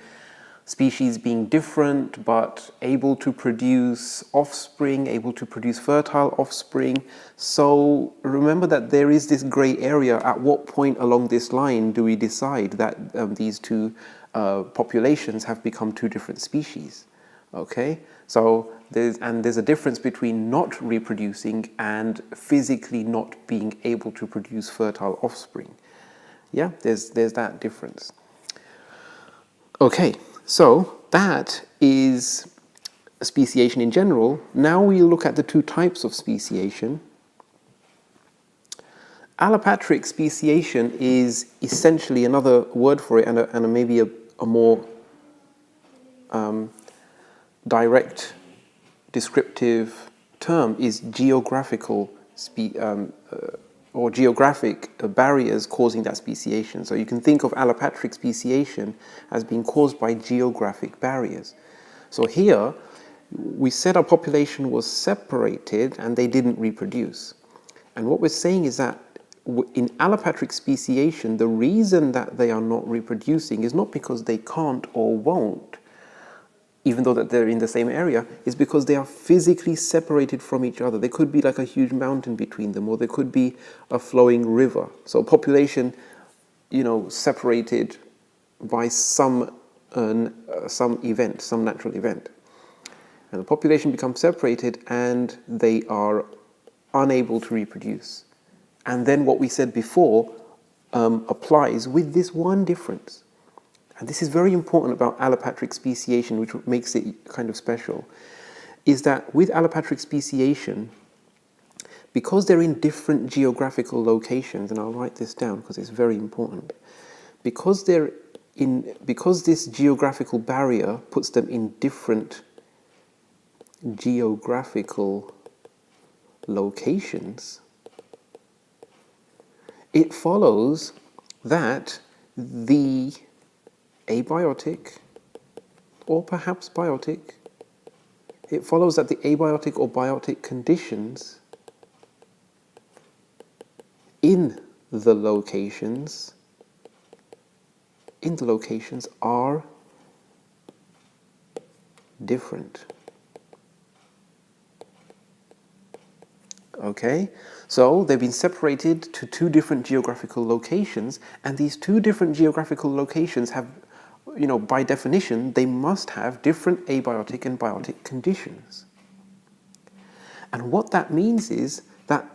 A: species being different but able to produce offspring, able to produce fertile offspring. So remember that there is this gray area. At what point along this line do we decide that these two populations have become two different species? Okay, so there's a difference between not reproducing and physically not being able to produce fertile offspring. Yeah, there's that difference. Okay, so that is speciation in general. Now we look at the two types of speciation. Allopatric speciation is essentially another word for it, and maybe a more direct descriptive term is geographical or geographic barriers causing that speciation. So you can think of allopatric speciation as being caused by geographic barriers. So here, we said our population was separated and they didn't reproduce. And what we're saying is that in allopatric speciation, the reason that they are not reproducing is not because they can't or won't, even though that they're in the same area, is because they are physically separated from each other. There could be like a huge mountain between them, or there could be a flowing river. So population, separated by some event, some natural event. And the population becomes separated and they are unable to reproduce. And then what we said before applies with this one difference. And this is very important about allopatric speciation, which makes it kind of special, is that with allopatric speciation, because they're in different geographical locations, and I'll write this down because it's very important, because this geographical barrier puts them in different geographical locations, it follows that the abiotic, or perhaps biotic, it follows that the abiotic or biotic conditions in the locations are different. Okay, so they've been separated to two different geographical locations, and these two different geographical locations have, by definition, they must have different abiotic and biotic conditions. And what that means is that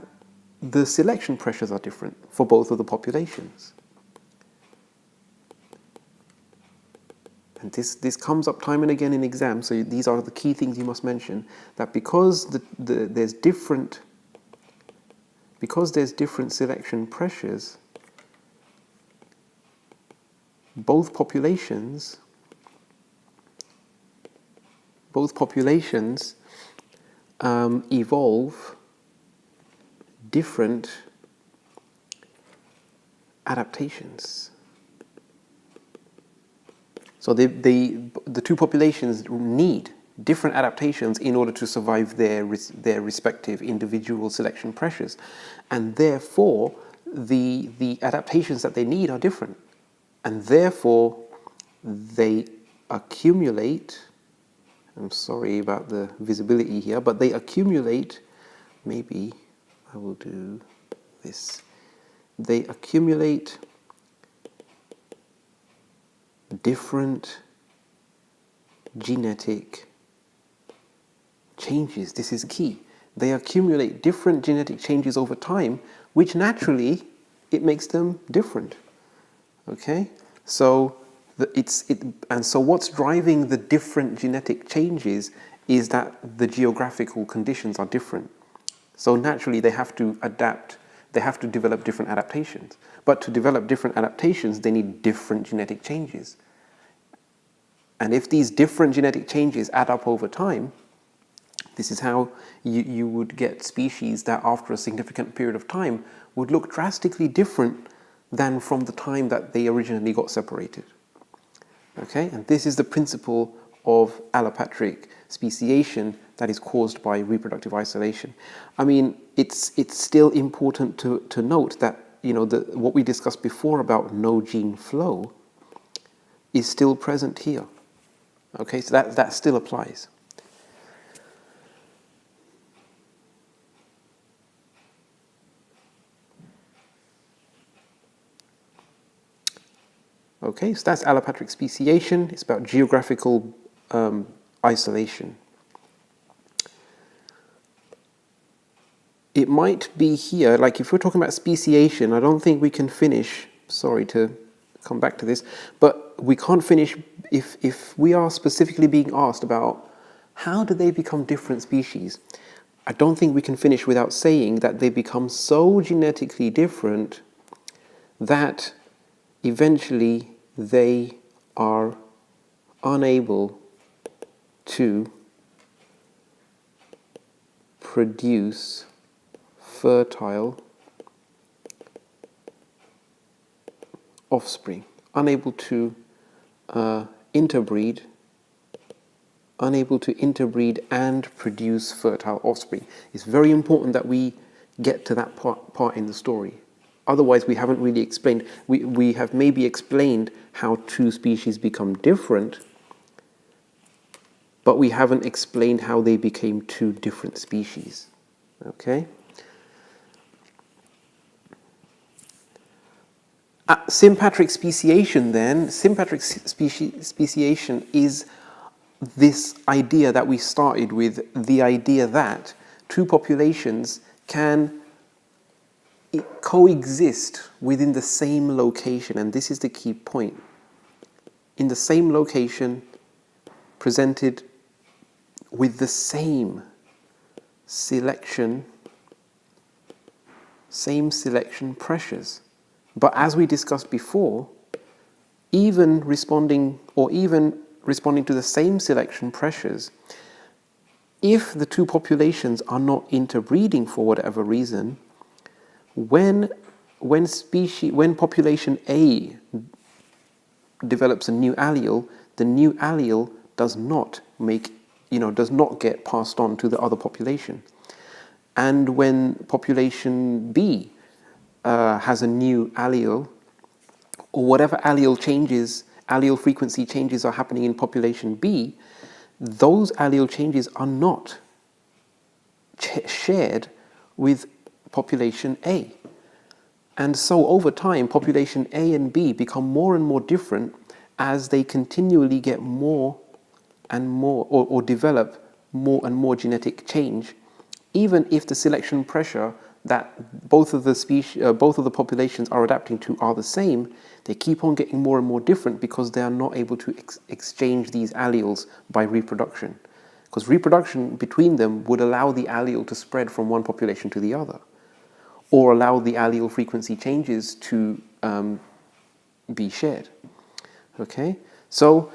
A: the selection pressures are different for both of the populations. And this comes up time and again in exams, so these are the key things you must mention, that because there's different selection pressures, both populations evolve different adaptations. So the two populations need different adaptations in order to survive their respective individual selection pressures, and therefore the adaptations that they need are different, and therefore they accumulate. I'm sorry about the visibility here, but they accumulate. Maybe I will do this. They accumulate different genetic changes. This is key. They accumulate different genetic changes over time, which naturally it makes them different. Okay, so so what's driving the different genetic changes is that the geographical conditions are different. So naturally they have to adapt. They have to develop different adaptations. But to develop different adaptations, they need different genetic changes. And if these different genetic changes add up over time, this is how you would get species that after a significant period of time would look drastically different than from the time that they originally got separated. Okay, and this is the principle of allopatric speciation that is caused by reproductive isolation. I mean, it's still important to note that what we discussed before about no gene flow is still present here. Okay, so that still applies. Okay, so that's allopatric speciation. It's about geographical isolation. It might be here, like if we're talking about speciation, I don't think we can finish, sorry to come back to this, but we can't finish if we are specifically being asked about how do they become different species. I don't think we can finish without saying that they become so genetically different that eventually they are unable to produce fertile offspring, unable to interbreed and produce fertile offspring. It's very important that we get to that part in the story. Otherwise, we haven't really explained. We have maybe explained how two species become different, but we haven't explained how they became two different species. Okay? Sympatric speciation then, speciation is this idea that we started with, the idea that two populations can coexist within the same location, and this is the key point. In the same location, presented with the same selection pressures. But as we discussed before, even responding to the same selection pressures, if the two populations are not interbreeding for whatever reason, when population A develops a new allele, the new allele does not get passed on to the other population. And when population B has a new allele, or whatever allele frequency changes are happening in population B, those allele changes are not shared with population A. And so over time, population A and B become more and more different as they continually get more and more, or develop more and more genetic change, even if the selection pressure that both of the populations are adapting to are the same. They keep on getting more and more different because they are not able to exchange these alleles by reproduction. Because reproduction between them would allow the allele to spread from one population to the other, or allow the allele frequency changes to be shared. Okay, so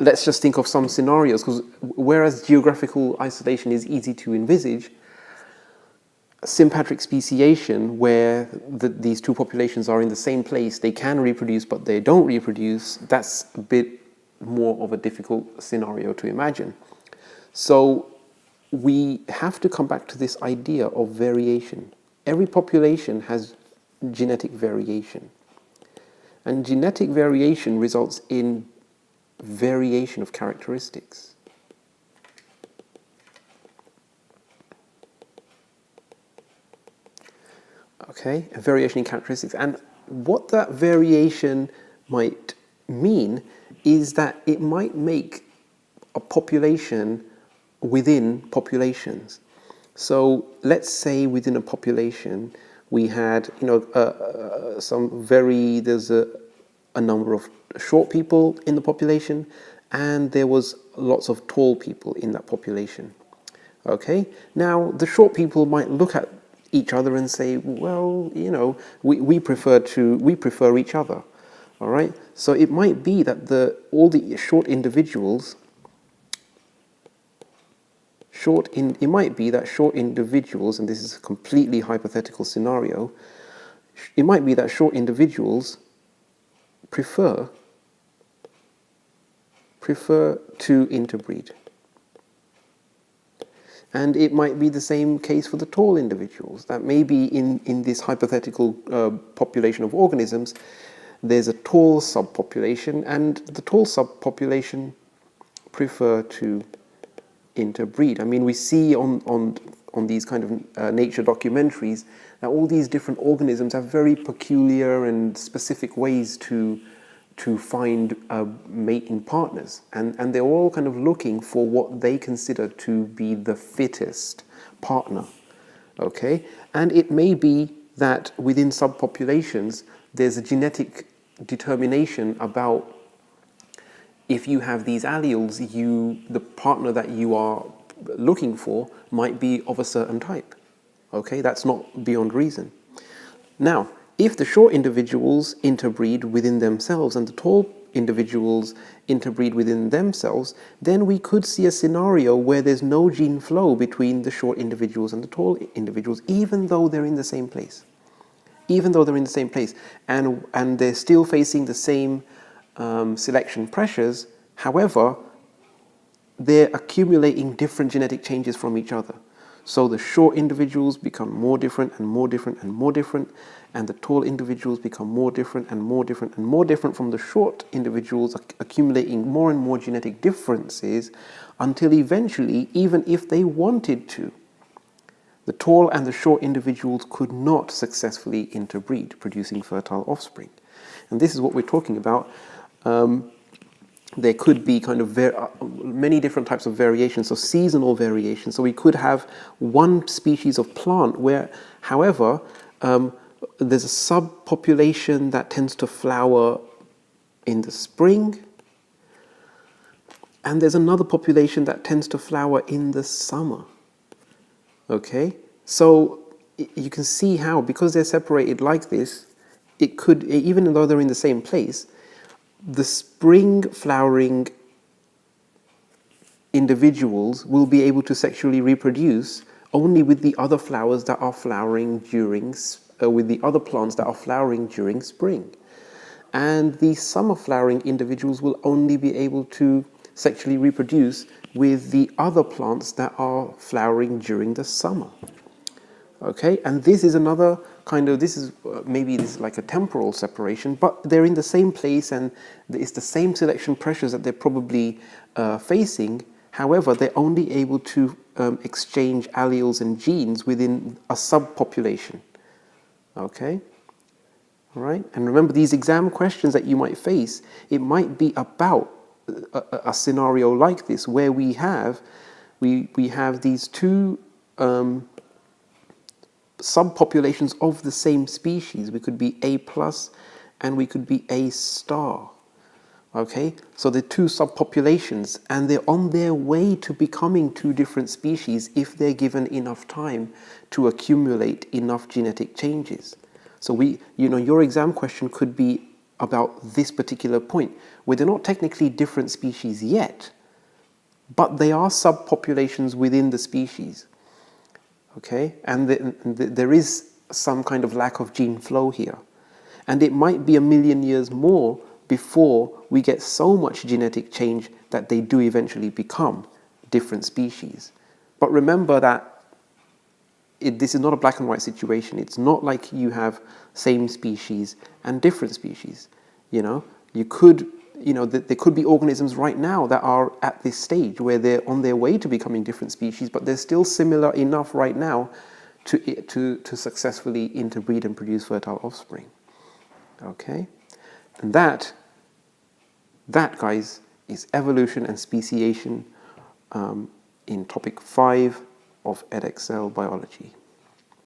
A: let's just think of some scenarios, because whereas geographical isolation is easy to envisage, sympatric speciation, where these two populations are in the same place, they can reproduce but they don't reproduce, that's a bit more of a difficult scenario to imagine. So we have to come back to this idea of variation. Every population has genetic variation. And genetic variation results in variation of characteristics. Okay, a variation in characteristics. And what that variation might mean is that it might make a population within populations. So let's say within a population we had, there's a number of short people in the population, and there was lots of tall people in that population. Okay, now the short people might look at each other and say, well, we prefer each other. All right, so it might be that all the short individuals, and this is a completely hypothetical scenario, it might be that short individuals prefer to interbreed. And it might be the same case for the tall individuals, that maybe in this hypothetical population of organisms, there's a tall subpopulation, and the tall subpopulation prefer to interbreed. I mean, we see on these kind of nature documentaries that all these different organisms have very peculiar and specific ways to find mating partners, and they're all kind of looking for what they consider to be the fittest partner. Okay, and it may be that within subpopulations there's a genetic determination about if you have these alleles, the partner that you are looking for might be of a certain type. Okay, that's not beyond reason. Now, if the short individuals interbreed within themselves and the tall individuals interbreed within themselves, then we could see a scenario where there's no gene flow between the short individuals and the tall individuals, even though they're in the same place. Even though they're in the same place, and they're still facing the same selection pressures. However, they're accumulating different genetic changes from each other. So the short individuals become more different and more different and more different, and the tall individuals become more different and more different and more different from the short individuals, accumulating more and more genetic differences, until eventually, even if they wanted to, the tall and the short individuals could not successfully interbreed, producing fertile offspring. And this is what we're talking about. There could be kind of many different types of variations, so seasonal variations. So we could have one species of plant where, however, there's a subpopulation that tends to flower in the spring, and there's another population that tends to flower in the summer. Okay, so you can see how, because they're separated like this, it could, even though they're in the same place, the spring flowering individuals will be able to sexually reproduce only with the other flowers that are flowering during, with the other plants that are flowering during spring. And the summer flowering individuals will only be able to sexually reproduce with the other plants that are flowering during the summer. Okay, and this is another kind of, maybe this is like a temporal separation, but they're in the same place and it's the same selection pressures that they're probably facing. However, they're only able to exchange alleles and genes within a subpopulation. Okay, all right, and remember these exam questions that you might face, it might be about a scenario like this where we have these two subpopulations of the same species. We could be A plus and we could be A star. Okay, so they're two subpopulations and they're on their way to becoming two different species if they're given enough time to accumulate enough genetic changes. So your exam question could be about this particular point, where they're not technically different species yet, but they are subpopulations within the species. Okay, and there is some kind of lack of gene flow here. And it might be 1 million years more before we get so much genetic change that they do eventually become different species. But remember that this is not a black and white situation. It's not like you have same species and different species. There could be organisms right now that are at this stage where they're on their way to becoming different species, but they're still similar enough right now to successfully interbreed and produce fertile offspring. Okay, and that guys is evolution and speciation in topic 5 of Edexcel biology.